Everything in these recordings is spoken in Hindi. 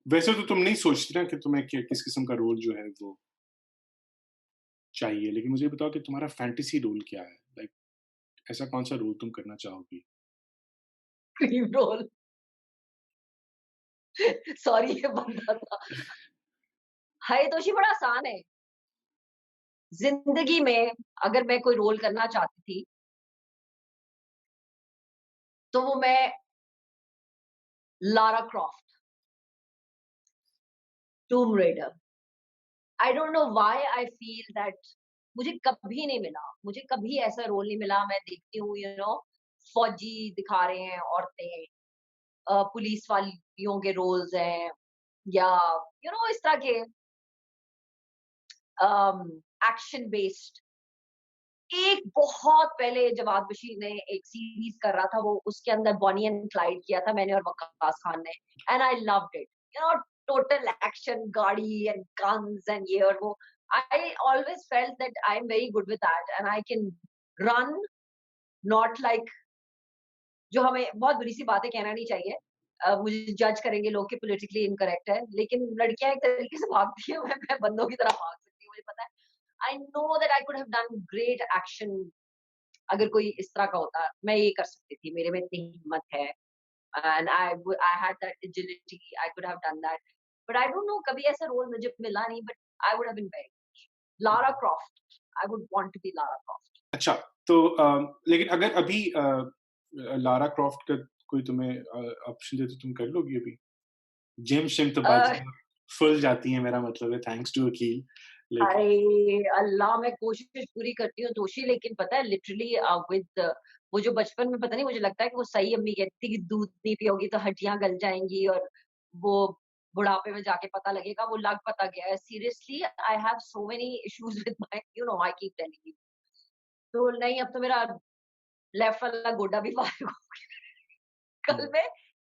वैसे तो तुम नहीं सोचती ना कि तुम्हें किस किस्म का रोल जो है वो चाहिए, लेकिन मुझे ये बताओ कि तुम्हारा फैंटेसी रोल क्या है? लाइक ऐसा कौन-सा रोल तुम करना चाहोगी? Cream roll. सॉरी ये बनता था। हाय तोशी बड़ा आसान है। ज़िंदगी में अगर मैं कोई रोल करना चाहती थी, तो वो मैं Lara Croft, Tomb Raider. I don't know why I feel that मुझे कभी नहीं मिला, मुझे कभी ऐसा रोल नहीं मिला। मैं देखती हूँ फौजी दिखा रहे हैं औरतें, पुलिस वालियों के रोल्स हैं या इस तरह के एक्शन बेस्ड। एक बहुत पहले जवाब बशीर ने एक सीरीज़ कर रहा था, वो उसके अंदर बॉनी एंड क्लाइड किया था मैंने और वकास खान ने, and I loved it. Total action, गाड़ी एंड गन्स एंड ये और वो। I always felt that I am very good with that and I can run, not like जो हमें बहुत बुरी-सी बातें कहना नहीं चाहिए। मुझे जज करेंगे लोग कि पॉलिटिकली इनकरेक्ट है, लेकिन लड़कियाँ एक तरीके से भागती हैं, मैं बंदों की तरह भाग सकती हूँ, मुझे पता है। I know that I could have done great action अगर कोई इस तरह का होता, मैं ये कर सकती थी, मेरे में इतनी हिम्मत है and I had that agility, I could have done that. But I don't know कभी ऐसा रोल मुझे मिला नहीं, but I would have been very Lara Croft, I would want to be Lara Croft. अच्छा, तो लेकिन अगर अभी लारा क्रॉफ्ट का कोई तुम्हें ऑप्शन दे तो तुम कर लोगी अभी? जिम-शिम तो अ, बाज़ियाँ फुल जाती हैं, मेरा मतलब है, थैंक्स टू अकील, लेकिन अरे अल्लाह! मैं कोशिश पूरी करती हूँ दोषी, लेकिन पता है लिटरली विद वो जो बचपन में पता नहीं मुझे लगता है कि वो सही अम्मी कहती थी कि दूध नहीं पियोगी तो हड्डियाँ गल जाएँगी और वो बुढ़ापे में जाके पता लगेगा, वो लग पता गया है। Seriously I have so many issues with my I keep telling you. तो नहीं, अब तो मेरा लेफ्ट वाला गोड्डा भी फाड़ हुँ, कल मैं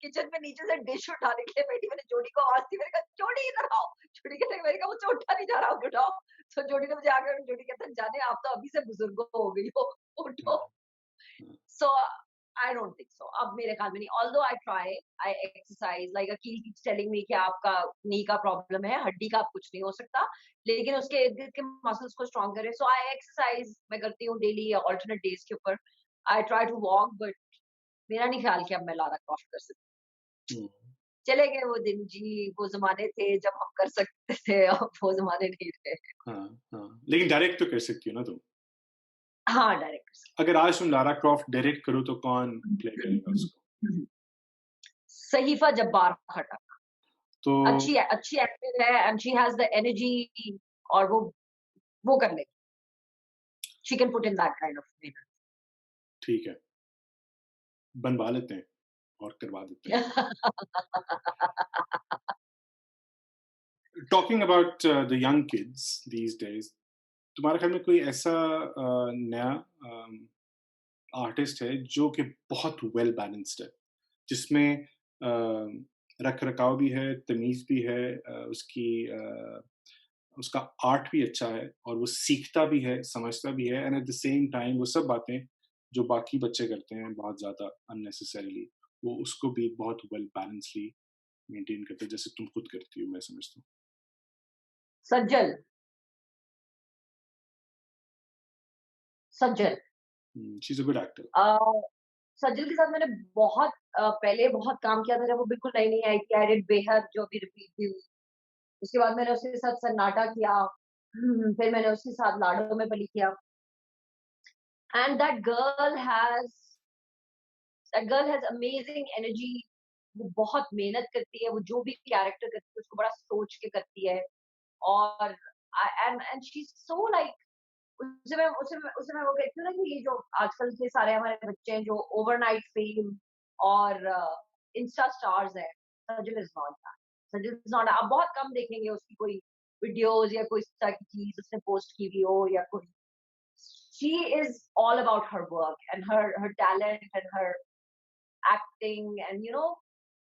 किचन में नीचे से डिश उठाने के लिए बैठी, मैंने जोड़ी को आवाज़ दी, मैंने कहा, "जोड़ी इधर आओ।" जोड़ी कहने लगी, मैंने कहा, "मुझसे उठा नहीं जा रहा, उठाओ।" तो जोड़ी ने मुझे आके जोड़ी कहता है, "जाने आप तो अभी से बुजुर्ग हो गई हो, हुँ, उठो।" Hmm, so I don't think so. अब मेरे ख्याल में नहीं, although I try, I exercise like Akeel keeps telling me कि आपका नी का प्रॉब्लम है, हड्डी का अब कुछ नहीं हो सकता, लेकिन उसके इर्द-गिर्द के मसल्स को स्ट्रॉन्ग करें। सो आई एक्सरसाइज मैं करती हूँ डेली या अल्टरनेट डेज़ के ऊपर। I try to walk, but मेरा नहीं ख्याल कि अब मैं लारा क्रॉफ्ट कर सकती। हुँ, चले गए वो दिन जी, वो ज़माने थे जब हम कर सकते थे, अब वो ज़माने नहीं रहे। हाँ, हाँ, लेकिन डायरेक्ट तो कर सकती हो ना तुम? हाँ, डायरेक्ट कर अगर आज तुम लारा क्रॉफ्ट डायरेक्ट करो तो कौन प्ले करेगा उसको? सकते। सहीफ़ा जब्बार खट्टक, तो अच्छी एक्टर है and she has the energy और वो कर लेगी। She can put in that kind of ठीक है, बनवा लेते हैं और करवा देते हैं। Talking about the young kids these days, तुम्हारे ख्याल में कोई ऐसा नया आर्टिस्ट है जो कि बहुत वेल बैलेंस्ड है, जिसमें रख-रखाव भी है, तमीज़ भी है, उसका आर्ट भी अच्छा है और वो सीखता भी है, समझता भी है and at the same time वो सब बातें जो बाकी बच्चे करते हैं बहुत ज़्यादा अननेसेसरीली, वो उसको भी बहुत वेल बैलेंसली मेंटेन करते हैं, जैसे तुम खुद करती हो, मैं समझता हूँ। Sajal, Sajal. She is a good actor. Uh, Sajal के साथ मैंने बहुत पहले बहुत काम किया था जब वो बिल्कुल नई-नई आई थी। आई डिड बेहद जो अभी रिपीट भी हुई। उसके बाद मैंने उसके साथ सन्नाटा किया। फिर मैंने उसके साथ लाडो में बलि किया। And that girl has amazing energy. वो बहुत मेहनत करती है, वो जो भी कैरेक्टर करती है उसको बड़ा सोच के करती है और and she is so like उसे मैं वो कहती हूँ ना कि ये जो आजकल के सारे हमारे बच्चे हैं जो ओवरनाइट फेम और इंस्टा स्टार्स हैं, Sajal is not that. Sajal is not, आप बहुत कम देखेंगे उसकी कोई वीडियोज़ या कोई इस तरह की चीज़ उसने पोस्ट की हुई हो या कोई। She is all about her work and her talent and her acting and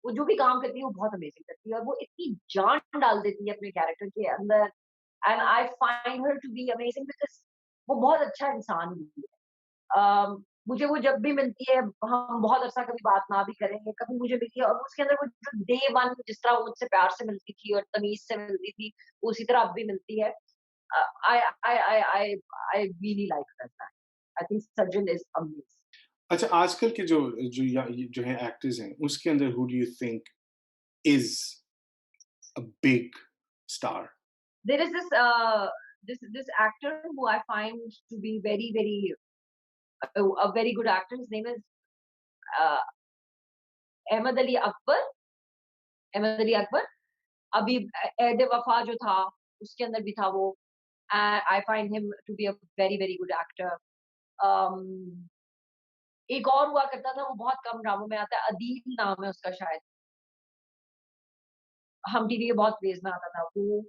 वो जो भी काम करती है वो बहुत अमेजिंग करती है और वो इतनी जान डाल देती है अपने कैरेक्टर के अंदर and I find her to be amazing because वो बहुत अच्छा इंसान भी है। मुझे वो जब भी मिलती है, हम बहुत अरसा कभी बात ना भी करेंगे, कभी मुझे मिलती है और उसके अंदर वो जो डे 1 जिस तरह वो मुझसे प्यार से मिलती थी और तमीज़ से मिलती थी, वो उसी तरह अब भी मिलती है। I I I I I really like her that. I think Sajal is amazing. अच्छा, आजकल के जो हैं एक्टर्स हैं, उसके अंदर who do you think is a big star? There is this actor who I find to be very a very good actor. His name is uh, Ahmed Ali Akbar. Ahmed Ali Akbar अभी ऐद वफा जो था उसके अंदर भी था वो। I find him to be a very good actor. एक और हुआ करता था, वो बहुत कम ड्रामों में आता है, अदील नाम है उसका शायद, हम टीवी के बहुत क्रेज में आता था वो।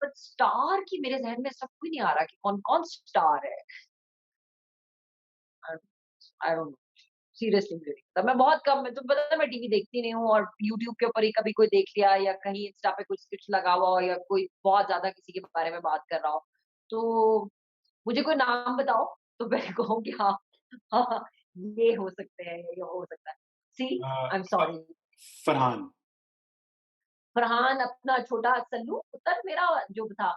बट स्टार की मेरे जहन में सब कोई नहीं आ रहा कि कौन कौन स्टार है। आई डोंट नो, सीरियसली मुझे नहीं पता। मैं बहुत कम, मैं तुम्हें पता है मैं टीवी देखती नहीं हूँ और यूट्यूब के ऊपर ही कभी कोई देख लिया या कहीं इंस्टा पे कुछ कुछ लगा हुआ हो या कोई बहुत ज्यादा किसी के बारे में बात कर रहा हो, तो मुझे कोई नाम बताओ तो मैं कहूँ कि हाँ, हाँ, हाँ, ये हो सकते हैं, ये हो सकता है। सी, अ, आई एम फ सॉरी। फरहान। फरहान अपना छोटा सल्लू पुत्र मेरा जो था,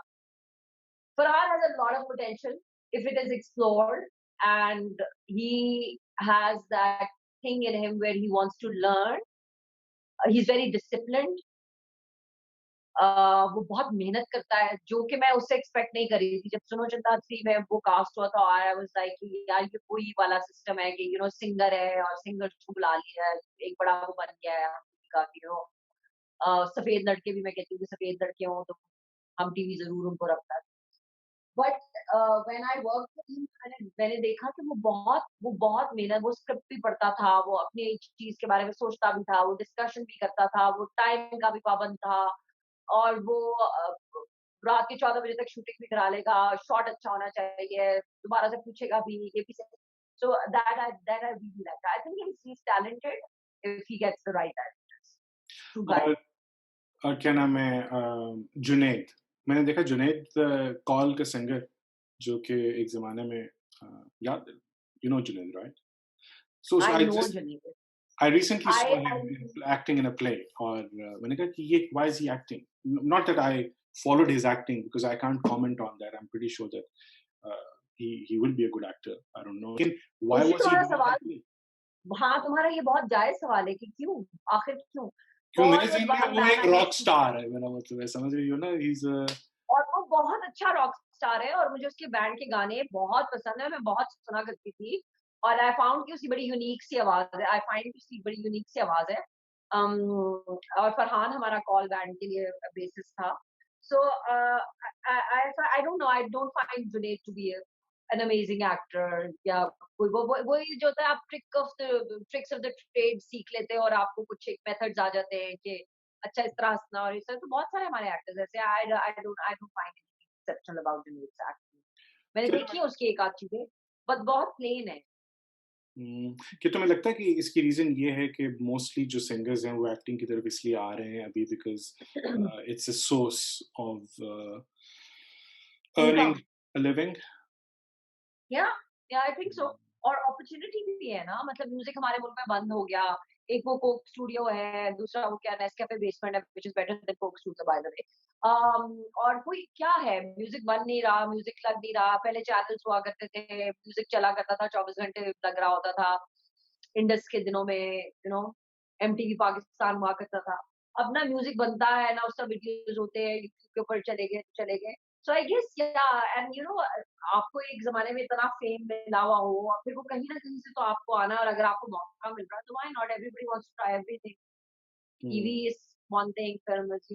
Farhan has a lot of potential if it is explored, and he has that thing in him where he wants to learn. He's very disciplined. वो बहुत मेहनत करता है, जो कि मैं उससे एक्सपेक्ट नहीं कर रही थी। जब सुनो चंदा 3 में वो कास्ट हुआ था, आई वाज़ लाइक कि यार ये कोई वाला सिस्टम है कि सिंगर है और सिंगर को बुला लिया है, एक बड़ा वो बन गया है का सफेद लड़के भी, मैं कहती हूँ कि सफेद लड़के हों तो हम टीवी ज़रूर उनको रखता है। But when I work with him, मैंने देखा कि वो बहुत मेहनत, वो स्क्रिप्ट भी पढ़ता था, वो अपनी चीज़ के बारे में सोचता भी था, वो डिस्कशन भी करता था, वो टाइम का भी पाबंद था और वो रात के 14 बजे तक शूटिंग भी करा लेगा, शॉट अच्छा होना चाहिए, दोबारा से पूछेगा भी, ये भी so that I really like. I think he is talented if he gets the right actors to guide. और क्या नाम है जुनैद। मैंने देखा जुनैद कॉल का सिंगर जो कि एक ज़माने में याद you know Junaid right? So I I know just Janib. I recently I saw him I acting in a play और मैंने कहा कि ये why is he acting? Not that I followed his acting because I can't comment on that. I'm pretty sure that he will be a good actor. I don't know. लेकिन why खुशी, was he तुम्हारा doing सवाल, that play? हाँ, तुम्हारा ये बहुत जायज़ सवाल है कि क्यों? आखिर क्यों? क्यों मेरे Paul was ज़हन में one वो man एक I rock used to, star है मेरा मतलब है समझ रही हो ना? He's a और वो बहुत अच्छा रॉक स्टार है और मुझे उसके बैंड के गाने बहुत पसंद है, मैं बहुत सुना करती थी और आई फाउंड कि उसकी बड़ी यूनिक सी आवाज़ है, आई फाइंड कि उसकी बड़ी यूनिक सी आवाज़ है। और फरहान हमारा कॉल बैंड के लिए बेसिस था। So I don't know, I don't find Junaid to be an amazing actor या कोई वो ये जो होता है, आप ट्रिक्स ऑफ द ट्रेड सीख लेते हो और आपको कुछ एक मेथड्स आ जाते हैं कि अच्छा इस तरह हँसना और इस तरह, तो बहुत सारे हमारे एक्टर्स ऐसे हैं। आई don't find anything exceptional about Junaid acting. मैंने क्या देखी है उसकी एक आध चीज़ें, बट बहुत प्लेन है। क्या तुम्हें लगता है कि इसकी रीज़न ये है कि मोस्टली जो सिंगर्स हैं वो एक्टिंग की तरफ इसलिए आ रहे हैं अभी because it's a source of earning income, a living? या आई थिंक सो। और अपॉर्चुनिटी भी है ना, मतलब म्यूजिक हमारे मुल्क में बंद हो गया। एक वो कोक स्टूडियो है, दूसरा वो क्या नेस्कैफे बेसमेंट है which is better than Coke studio by the way. और कोई क्या है, म्यूजिक बन नहीं रहा, म्यूजिक लग नहीं रहा। पहले चैनल्स हुआ करते थे, म्यूजिक चला करता था, 24 घंटे लग रहा होता था। इंडस के दिनों में एमटीवी पाकिस्तान हुआ करता था। अब ना म्यूजिक बनता है ना उसका वीडियोस होते हैं, यूट्यूब के ऊपर चले गए। सो आई गेस या, एंड आपको एक ज़माने में इतना फेम मिला हुआ हो और फिर वो कहीं न कहीं से तो आपको आना है, और अगर आपको मौका मिल रहा है तो why not, everybody wants to try everything. TV हुँ। Is one thing, film is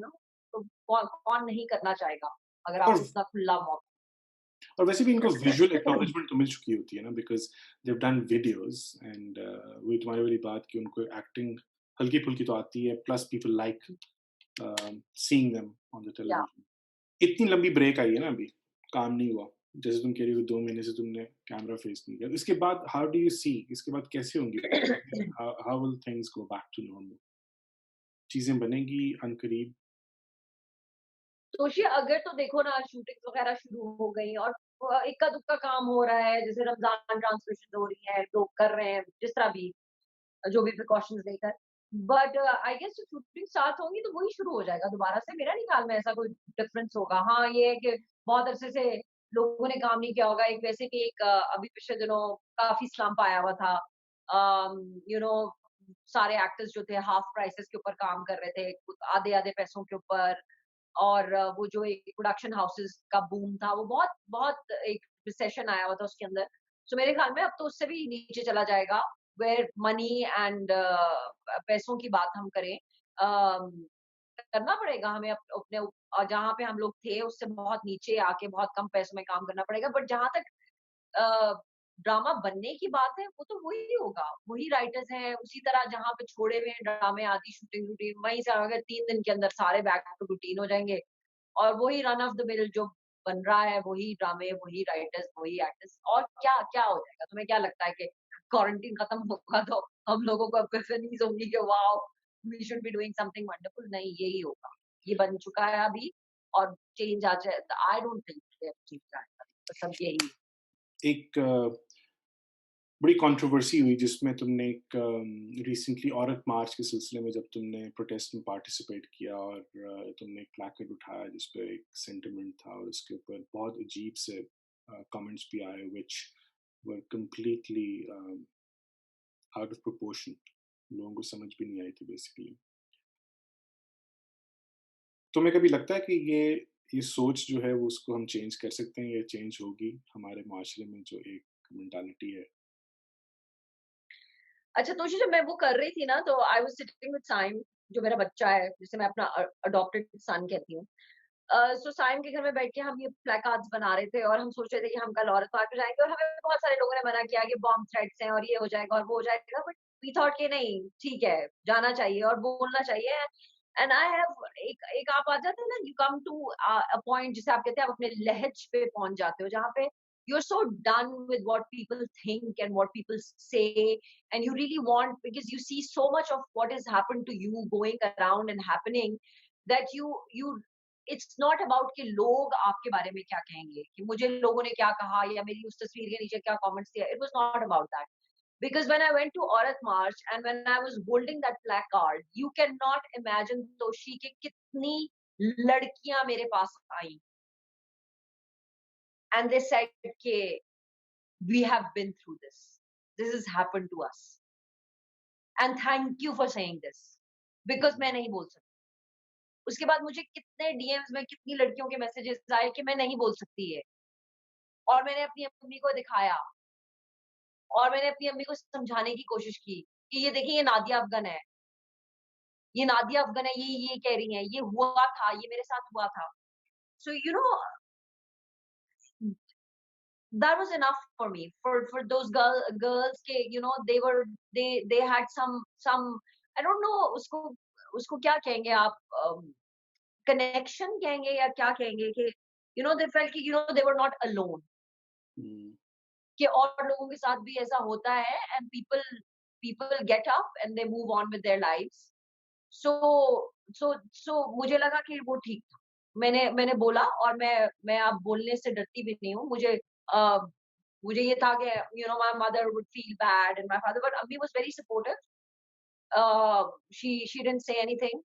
तो कौन कौन नहीं करना चाहेगा अगर और आपको इतना खुला मौका। और वैसे भी इनको विजुअल एक्नॉलेजमेंट तो मिल चुकी होती है ना because they have done videos and वही तुम्हारी वाली बात कि उनको एक्टिंग हल्की-फुल्की तो आती है plus people like seeing them on the या टेलीविजन। इतनी लंबी ब्रेक आई है ना अभी, काम नहीं हुआ। जैसे तुम कह रही हो 2 महीने से तुमने कैमरा फेस नहीं किया। इसके बाद हाउ डू यू सी इसके बाद कैसे होंगी चीज़ें? How how will things go back to normal? चीज़ें बनेंगी अनकरीब? सोचिए, अगर तो देखो ना शूटिंग वगैरह शुरू हो गई और इक्का दुक्का काम हो रहा है, जैसे रमजान ट्रांसलेशन हो रही है, लोग कर रहे हैं, जिस तरह भी जो भी प्रिकॉशंस लेकर। बट आई गेस जब शूटिंग स्टार्ट होंगी तो वही शुरू हो जाएगा दोबारा से। मेरा नहीं ख्याल में ऐसा कोई डिफरेंस होगा। हाँ, ये है कि बहुत अरसे से लोगों ने काम नहीं किया होगा। एक वैसे भी एक अभी पिछले दिनों काफ़ी स्लम्प आया हुआ था। यू नो सारे एक्टर्स जो थे हाफ प्राइसेस के ऊपर काम कर रहे थे, आधे-आधे पैसों के ऊपर। और वो जो एक प्रोडक्शन हाउसेस का बूम था, वो बहुत बहुत एक रिसेशन आया हुआ था उसके अंदर। सो मेरे ख्याल में अब तो उससे भी नीचे चला जाएगा, वेयर मनी एंड पैसों की बात हम करें। करना पड़ेगा हमें अपने जहाँ पे हम लोग थे उससे बहुत नीचे आके बहुत कम पैसों में काम करना पड़ेगा। बट जहाँ तक अ, ड्रामा बनने की बात है, वो तो वही होगा, वही राइटर्स हैं, उसी तरह जहाँ पे छोड़े हुए हैं ड्रामे आदि शूटिंग रूटीन, वहीं से अगर 3 दिन के अंदर सारे बैक टू रूटीन हो जाएँगे और वही रन ऑफ द मिल जो बन रहा है, वही ड्रामे, वही राइटर्स, वही एक्टर्स। और क्या क्या हो जाएगा? तुम्हें क्या लगता है कि क्वारंटीन खत्म होगा तो हम लोगों को एपिफनीज़ होंगी कि wow! We should be doing something wonderful? नहीं, यही होगा। ये बन चुका है अभी और चेंज आ जाए, आई डोंट थिंक चेंज आएगा। तो सब यही है। एक बड़ी कंट्रोवर्सी हुई जिसमें तुमने एक रिसेंटली औरत मार्च के सिलसिले में जब तुमने प्रोटेस्ट में पार्टिसिपेट किया और तुमने एक प्लैकेट उठाया जिस पे एक सेंटिमेंट था और उसके ऊपर बहुत अजीब से कमेंट्स भी आए which were completely out of proportion, लोगों को समझ भी नहीं आई थी बेसिकली। तुम्हें कभी लगता है कि ये सोच जो है वो उसको हम चेंज कर सकते हैं या चेंज होगी हमारे माशरे में जो एक मेंटालिटी है? अच्छा तोशी जब मैं वो कर रही थी ना तो I was sitting with Saim जो मेरा बच्चा है, जिसे मैं अपना अडॉप्टेड सन कहती हूँ। सो साइम के घर में बैठ के हम ये प्लेकार्ड्स बना रहे थे और हम सोच रहे थे कि हम कल औरत पार्क पे जाएँगे और हमें बहुत सारे लोगों ने मना किया कि बॉम्ब थ्रेट्स हैं और ये हो जाएगा और वो हो जाएगा, बट वी थॉट कि नहीं, ठीक है, जाना चाहिए और बोलना चाहिए। एंड आई हैव एक एक आप आ जाते हैं ना, you come to a point जिसे आप कहते हैं आप अपने लहज पे पहुँच जाते हो जहाँ पे you are so done with what people think and what people say, and you really want, because you see so much of what has happened to you going around and happening, that you it's not about कि लोग आपके बारे में क्या कहेंगे, कि मुझे लोगों ने क्या कहा या मेरी उस तस्वीर के नीचे क्या कमेंट्स दिया। It was not about that. Because when I went to Aurat March and when I was holding that placard, you cannot imagine Toshi कि कितनी लड़कियां मेरे पास आई and they said कि we have been through this. This has happened to us. And thank you for saying this. Because मैं नहीं बोल सकती। उसके बाद मुझे कितने डीएम्स में कितनी लड़कियों के मैसेजेस आए कि मैं नहीं बोल सकती है। और मैंने अपनी अम्मी को दिखाया और मैंने अपनी अम्मी को समझाने की कोशिश की कि ये देखिए ये नादिया अफगन है। ये नादिया अफगन है, ये कह रही हैं, ये हुआ था, ये मेरे साथ हुआ था। So you know that was enough for me, for those girls ke, you know, they had some I don't know उसको उसको क्या कहेंगे आप, कनेक्शन कहेंगे या क्या कहेंगे कि you know they felt कि you know they were not alone, हम्म, कि और लोगों के साथ भी ऐसा होता है and people get up and they move on with their lives. so so मुझे लगा कि वो ठीक था। मैंने बोला और मैं अब बोलने से डरती भी नहीं हूँ। अ, मुझे ये था कि you know my mother would feel bad and my father, but अम्मी was very supportive. She didn't say anything.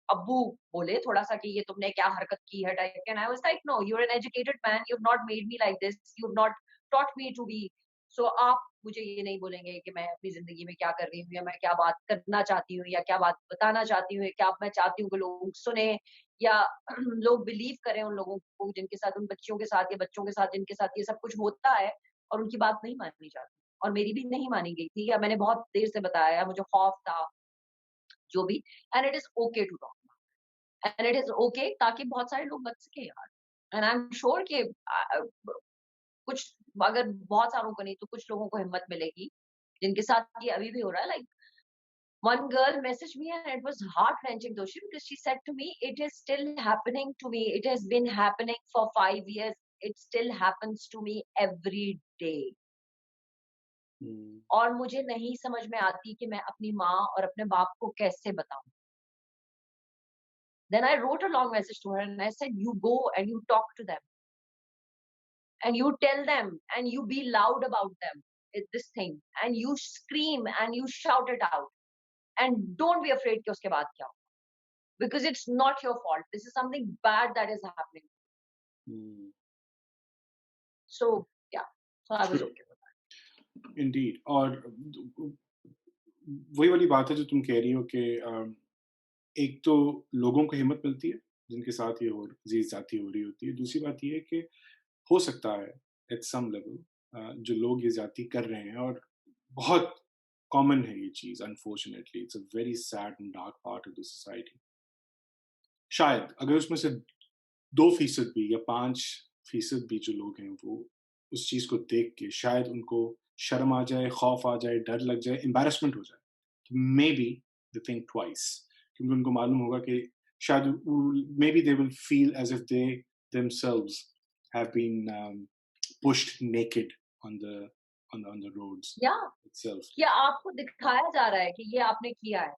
अब्बू बोले थोड़ा-सा कि ये तुमने क्या हरकत की है टाइप के, and I was like no, you are an educated man, you have not made me like this, you have not taught me to be. So आप मुझे ये नहीं बोलेंगे कि मैं अपनी ज़िंदगी में क्या कर रही हूँ या मैं क्या बात करना चाहती हूँ या क्या बात बताना चाहती हूँ या क्या मैं चाहती हूँ कि लोग सुने या लोग बिलीव करें उन लोगों को जिनके साथ, उन बच्चियों के साथ या बच्चों के साथ जिनके साथ ये सब कुछ होता है और उनकी बात नहीं माननी चाहती। और मेरी भी नहीं मानी गई थी या मैंने बहुत देर से बताया, मुझे खौफ था, जो भी। And it is okay to talk. And it is okay ताकि बहुत सारे लोग बच सके यार। एंड आई एम श्योर कि कुछ, अगर बहुत सारों को नहीं तो कुछ लोगों को हिम्मत मिलेगी जिनके साथ ये अभी भी हो रहा है। Like one girl messaged me and it was heart wrenching though, because she said to me, it is still happening to me, it has been happening for 5 years, it still happens to me every day। हम्म, और मुझे नहीं समझ में आती कि मैं अपनी माँ और अपने बाप को कैसे बताऊं। Then I wrote a long message to her and I said, you go and you talk to them and you tell them and you be loud about them, this thing, and you scream and you shout it out, and don't be afraid कि उसके बाद क्या हो, because it's not your fault. This is something bad that is happening. So yeah, so I was okay with that. Indeed. और वही वाली बात है जो तुम कह रही हो कि एक तो लोगों को हिम्मत मिलती है जिनके साथ ये हो ज्यादती हो रही होती है, दूसरी बात ये है कि हो सकता है एट सम लेवल जो लोग ये ज्यादती कर रहे हैं, और बहुत कॉमन है ये चीज, unfortunately it's a very sad and dark part of the society, शायद अगर उसमें से 2% भी या 5% भी जो लोग हैं वो उस चीज को देख के शायद उनको शर्म आ जाए, खौफ आ जाए, डर लग जाए, एम्बैरेसमेंट हो जाए, तो maybe they think twice, क्योंकि उनको मालूम होगा कि शायद maybe they will feel as if they themselves have been pushed naked on the roads Yeah, itself. क्या आपको दिखाया जा रहा है कि ये आपने किया है।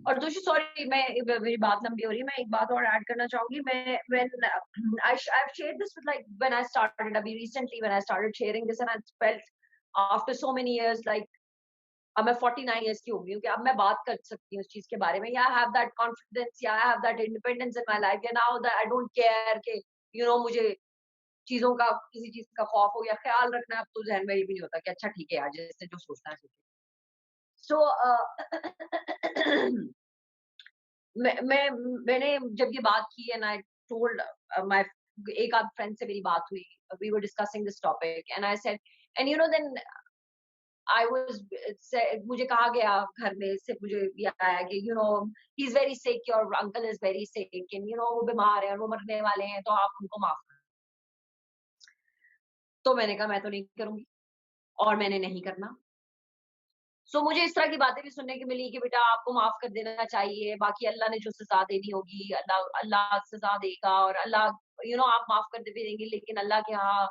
और दोषी, सॉरी, मेरी बात लंबी हो रही है, मैं एक बात और ऐड करना चाहूंगी। मैं when I've shared this with, like, when I started, अभी recently when I started sharing this, and I felt after so many years, like, अब मैं 49 years की हो गई हूँ कि अब मैं बात कर सकती हूँ इस चीज के बारे में, या I have that confidence, या I have that independence in my life, या now that I don't care कि मुझे चीजों का, किसी चीज का खौफ हो या ख्याल रखना, अब तो ज़हन में ये भी नहीं होता कि अच्छा ठीक है यार, जिसने जो सोचना है सोचे। सो मैंने जब ये बात की, एंड आई टोल्ड माय, एक आध फ्रेंड से मेरी बात हुई, we were discussing this topic, and I said, and then I was, मुझे कहा गया घर में से, मुझे ये आया कि he is very sick, your uncle is very sick, and वो बीमार है और वो मरने वाले हैं, तो आप उनको माफ कर। तो मैंने कहा मैं तो नहीं करूंगी, और मैंने नहीं करना। सो मुझे इस तरह की बातें भी सुनने की मिली कि बेटा आपको माफ कर देना चाहिए, बाकी अल्लाह ने जो सजा देनी होगी, अल्लाह अल्लाह सजा देगा, और अल्लाह आप माफ कर भी देंगे, लेकिन अल्लाह के यहाँ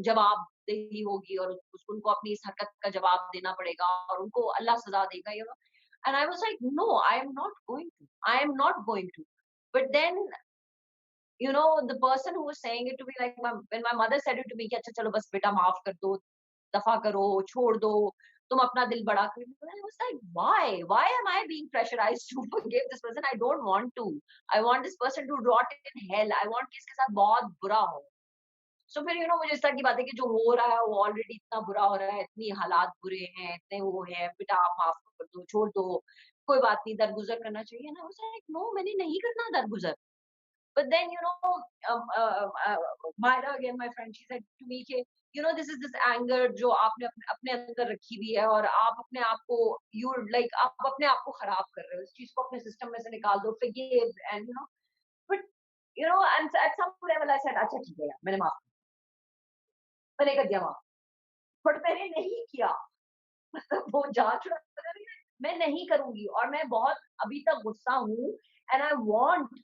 जवाबदेही होगी, और उनको अपनी इस हरकत का जवाब देना पड़ेगा, और उनको अल्लाह सजा देगा, and I was like, no, I am not going to, I am not going to. But then the person who was saying it to me, like, when my mother said it to me कि अच्छा चलो बस बेटा माफ कर दो, दफा करो, छोड़ दो, तुम अपना दिल बड़ा कर, I was like, why am I being pressurized to forgive this person? I don't want to. I want this person to rot in hell. I want कि इसके साथ बहुत बुरा हो। So फिर मुझे इस तरह की बात है कि जो हो रहा है वो ऑलरेडी इतना बुरा हो रहा है, इतनी हालात बुरे हैं, इतने वो है, बेटा आप माफ कर दो, छोड़ दो, कोई बात नहीं, दरगुजर करना चाहिए ना। I was like, no, मैंने नहीं करना दरगुजर। But then, Myra, again, my friend, she said to me कि this is this anger जो आपने अपने अंदर रखी हुई है, और आप अपने आप को, आप अपने आप को खराब कर रहे हो, इस चीज को अपने सिस्टम में से निकाल दो, forgive, and but and at some level I said, अच्छा ठीक है यार, मैंने माफ, मैंने कर दिया माफ, बट मैंने नहीं किया। मतलब वो जांच, मैं नहीं करूंगी, और मैं बहुत अभी तक गुस्सा हूँ, एंड आई वांट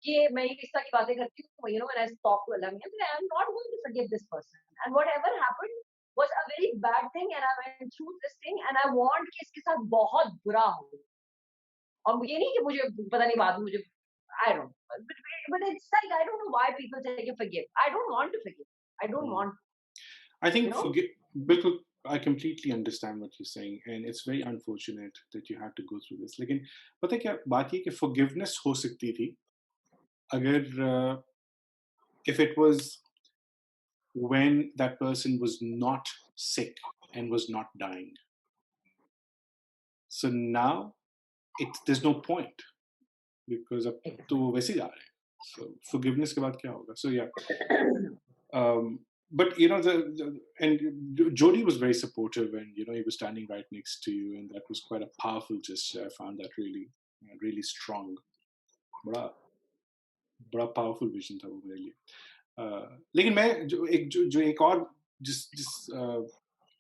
कि मैं इस तरह की बातें करती हूँ, when I talk to Allah, I am not going to forgive this person, and whatever happened was a very bad thing, and I went through this thing, and I want कि इसके साथ बहुत बुरा हो, और ये नहीं कि मुझे पता नहीं बाद में मुझे, I don't know, but it's like, I don't know why people say कि forgive. I don't want to forgive. I don't want. I think बिल्कुल, I completely understand what you're saying, and it's very unfortunate that you had to go through this. लेकिन पता है क्या बात ये कि forgiveness हो सकती थी अगर if it was when that person was not sick and was not dying. So now there's no point because अब तो वो वैसे ही जा रहे हैं. So forgiveness के बाद क्या होगा? So yeah. But and Jody was very supportive, and he was standing right next to you, and that was quite a powerful gesture. I found that really strong. बड़ा powerful vision था वो मेरे लिए. लेकिन मैं जो एक और जिस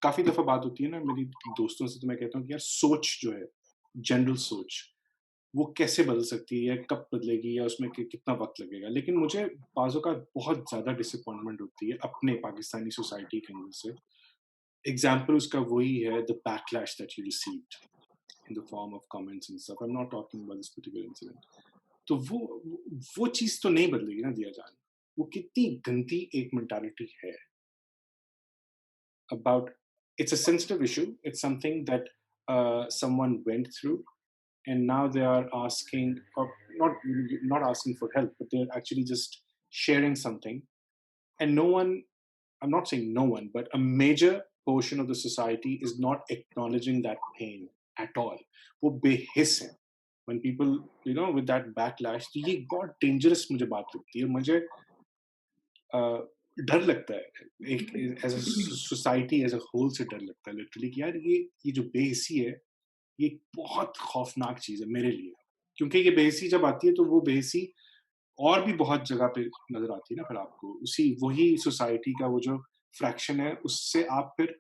काफी दफा बात होती है ना मेरी दोस्तों से, तो मैं कहता हूँ कि यार सोच जो है, जनरल सोच, वो कैसे बदल सकती है, या कब बदलेगी, या उसमें कितना वक्त लगेगा. लेकिन मुझे बाज़ों का बहुत ज़्यादा डिसअपॉइंटमेंट होती है अपने पाकिस्तानी सोसाइटी के अंदर से. एग्जाम्पल उसका वही है, the backlash that you received in the form of comments and stuff. I am not talking about this particular incident. तो वो चीज़ तो नहीं बदलेगी ना दिया जान. वो कितनी गंदी एक मेंटालिटी है about it's a sensitive issue. It's something that someone went through, and now they are asking, or not asking for help, but they're actually just sharing something. And no one, I'm not saying no one, but a major portion of the society is not acknowledging that pain at all. वो बेहिस है. When people, with that backlash, तो ये बहुत dangerous मुझे बात लगती है. मुझे डर लगता है एक as a society as a whole से डर लगता है लिटरली कि यार ये जो बेहिसी है ये एक बहुत खौफनाक चीज है मेरे लिए क्योंकि ये बेहिसी जब आती है तो वो बेहिसी और भी बहुत जगह पे नजर आती है ना फिर आपको उसी वही सोसाइटी का वो जो फ्रैक्शन है उससे आप फिर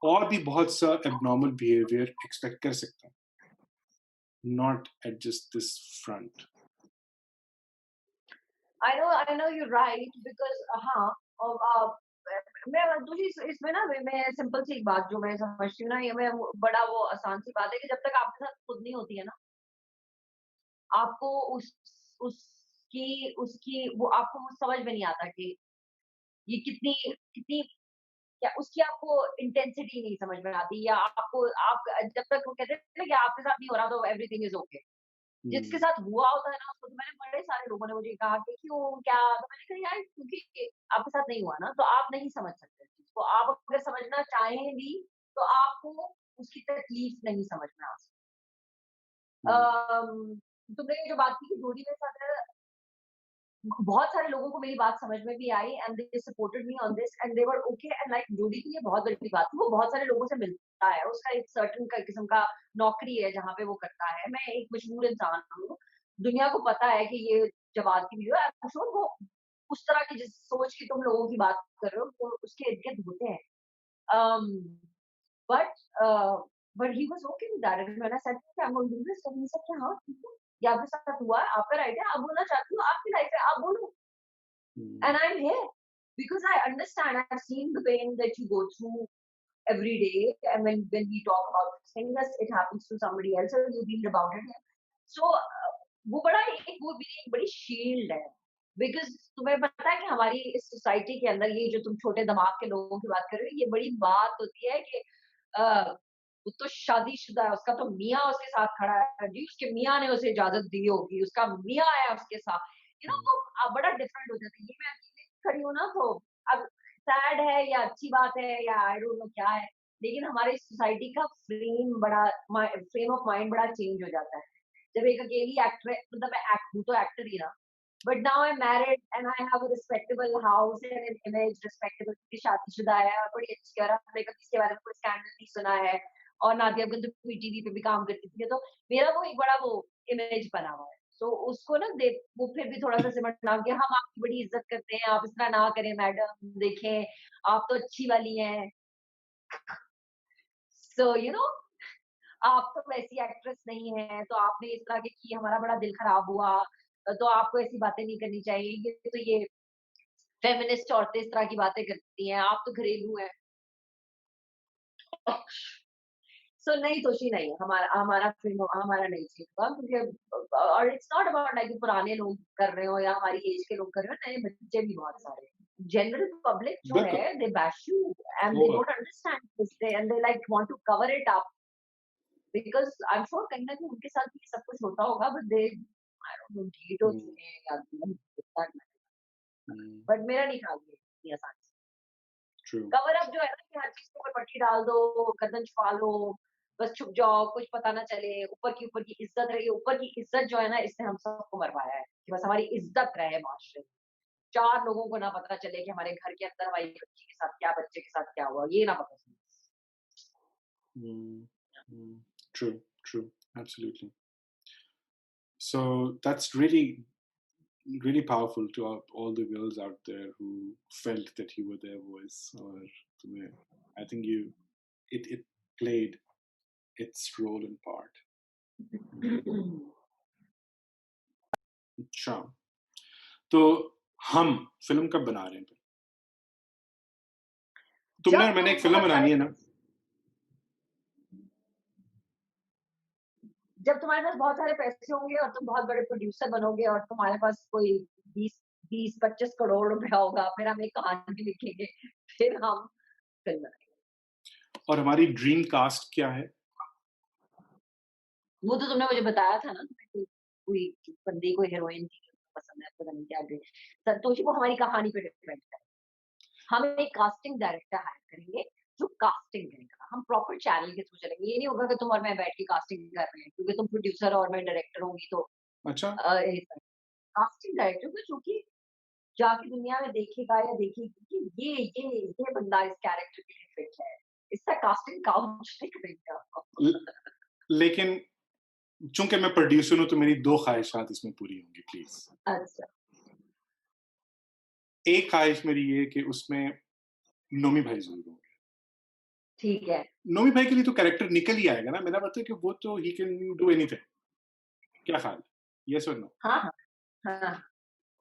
और भी बहुत सा एबनॉर्मल बिहेवियर एक्सपेक्ट कर सकते हैं not at just this front I know you're right because हाँ मैं दूसरी इसमें ना मैं सिंपल सी एक बात जो मैं समझती हूँ ना ये मैं बड़ा वो आसान सी बात है कि जब तक आपके साथ खुद नहीं होती है ना आपको उसकी उसकी वो आपको वो समझ में नहीं आता कि ये कितनी कितनी क्या उसकी आपको इंटेंसिटी नहीं समझ में आती या आपको आप जब तक वो कहते हैं ना कि आपके साथ नहीं हो रहा तो एवरीथिंग इज ओके जिसके साथ हुआ होता है ना उसको तो मैंने बड़े सारे लोगों ने मुझे कहा कि क्यों क्या तो मैंने कहा यार क्योंकि आपके साथ नहीं हुआ ना तो आप नहीं समझ सकते इस चीज को आप अगर समझना चाहें भी तो आपको उसकी तकलीफ नहीं समझ में आ सकती तुमने ये जो बात की कि जोड़ी मेरे साथ है बहुत सारे लोगों को मेरी बात समझ में भी आई and they supported me on this and they were okay and like जोड़ी की ये बहुत बड़ी बात है वो बहुत सारे लोगों से मिलता है उसका एक सर्टन किस्म का नौकरी है जहाँ पे वो करता है मैं एक मशहूर इंसान हूँ दुनिया को पता है कि ये जवाब की वीडियो है श्योर वो उस तरह की जिस सोच की तुम लोगों की बात कर रहे हो वो उसके इर्द गिर्द होते हैं but but he was okay with that and when I said कि I am going to do this तो ही सेड कि हाँ ठीक है ये आपके साथ हुआ है आपका राइट है आप बोलना चाहती हो आपकी लाइफ है आप बोलो and I'm here because I understand. I've seen the pain that you go through every day, and when we talk about this thing, yes, it happens to somebody else, or you read about it. So वो बड़ा एक वो मेरी एक बड़ी शील्ड है बिकॉज तुम्हें पता है कि हमारी इस सोसाइटी के अंदर ये जो तुम छोटे दिमाग के लोगों की बात कर रहे हो ये बड़ी बात होती है कि वो तो शादीशुदा है उसका तो मियाँ उसके साथ खड़ा है जी उसके मियाँ ने उसे इजाजत दी होगी उसका मियाँ है उसके साथ तो बड़ा डिफरेंट हो जाता है ये मैं अकेले खड़ी हूँ ना तो अब सैड है या अच्छी बात है या आई डोंट नो क्या है लेकिन हमारे सोसाइटी का फ्रेम ऑफ माइंड बड़ा चेंज हो जाता है जब एक अकेली एक्टर मतलब मैं हूँ तो एक्टर ही ना but now I married and I have a respectable house and an image respectable की शादीशुदा है और बड़ी अच्छी और हमने कभी इसके बारे में कोई स्कैंडल नहीं सुना है और नादिया अब्दुल तो टीवी पे भी काम करती थी तो मेरा वो एक बड़ा वो इमेज बना हुआ है तो उसको ना दे वो फिर भी थोड़ा सा सिमटना कि हम आपकी बड़ी इज्जत करते हैं आप इस तरह ना करें मैडम देखें आप तो अच्छी वाली हैं सो आप तो वैसी एक्ट्रेस नहीं है तो आपने इस तरह के की हमारा बड़ा दिल खराब हुआ तो आपको ऐसी बातें नहीं करनी चाहिए ये फेमिनिस्ट औरतें इस तरह की बातें करती हैं आप तो घरेलू हैं सो नहीं तोशी नहीं हमारा हमारा फिल्म हमारा नहीं चीज का क्योंकि और इट्स नॉट अबाउट लाइक पुराने लोग कर रहे हो या हमारी एज के लोग कर रहे हो नए बच्चे भी बहुत सारे जनरल पब्लिक जो बिल्कुल है they bash you and they वो don't understand this and they like want to cover it up because I am sure कहीं ना कहीं उनके साथ भी सब कुछ होता होगा but they I don't know did और या बट मेरा नहीं ख्याल ये इतनी आसान ट्रू कवर अप जो है ना कि हर चीज के ऊपर पट्टी डाल दो गर्दन छुपा लो बस छुप जाओ कुछ पता ना चले ऊपर की इज्जत रही ऊपर की इज्जत जो है ना इसने हम सबको मरवाया है कि बस हमारी इज्जत रहे माशरे में चार लोगों को ना पता चले कि हमारे घर के अंदर हमारी बच्ची के साथ क्या बच्चे के साथ क्या हुआ ये ना पता चले true true absolutely so that's really powerful to all the girls out there who felt that you were their voice or I think it played its role in part अच्छा तो हम फिल्म कब बना रहे हैं तुमने और जब मैंने हम एक फिल्म बहुत बनानी सारे है ना जब तुम्हारे पास बहुत सारे पैसे होंगे और तुम बहुत बड़े प्रोड्यूसर बनोगे और तुम्हारे पास कोई 20 20-25 करोड़ रुपया होगा, फिर हम एक कहानी लिखेंगे, फिर हम फ़िल्म बनाएँगे। और हमारी ड्रीम कास्ट क्या है? वो तो तुमने मुझे बताया था ना, तुम्हें कोई कोई बंदे को हीरोइन थी जो पसंद है, पता नहीं क्या ड्रीम। संतोषी वो हमारी कहानी पे डिपेंड है। हम एक कास्टिंग डायरेक्टर हायर करेंगे, जो कास्टिंग करेगा। हम प्रॉपर चैनल के थ्रू चलेंगे। ये नहीं होगा कि तुम और मैं बैठ के कास्टिंग कर रहे हैं, क्योंकि तुम प्रोड्यूसर और मैं डायरेक्टर होंगी तो अच्छा, कास्टिंग डायरेक्टर को जो कि जाके दुनिया में देखेगा या देखेगी कि ये बंदा इस कैरेक्टर के लिए फिट है। इसका कास्टिंग काउच नहीं करेगा। ल लेकिन चूँकि मैं प्रोड्यूसर हूँ, तो मेरी 2 ख़्वाहिशात इसमें पूरी होंगी प्लीज़। अच्छा, एक ख़्वाहिश मेरी ये है कि उसमें नोमी भाई ज़रूर होंगे। ठीक है। नोमी भाई के लिए तो कैरेक्टर निकल ही आएगा ना, मेरा मतलब है कि वो तो ही कैन डू एनीथिंग। क्या ख़्याल है? येस और नो? हाँ, हाँ, हाँ।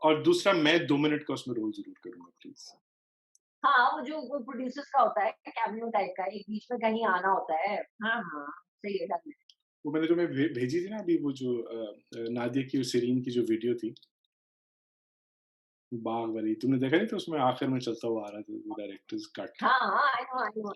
और दूसरा मैं 2 मिनट का उसमें रोल ज़रूर करूँगा प्लीज़। हाँ, वो जो वो प्रोड्यूसर्स का होता है, कैमियो टाइप का, एक बीच में कहीं आना होता है। हाँ, हाँ, सही है, डन है। वो मैंने तुम्हें भेजी थी ना अभी वो जो नादिया की और सेरीन की जो वीडियो थी, बाग वाली, तुमने देखा नहीं था उसमें आखिर में चलता हुआ आ रहा था वो डायरेक्टर्स कट। हाँ, हाँ, आई नो, आई नो।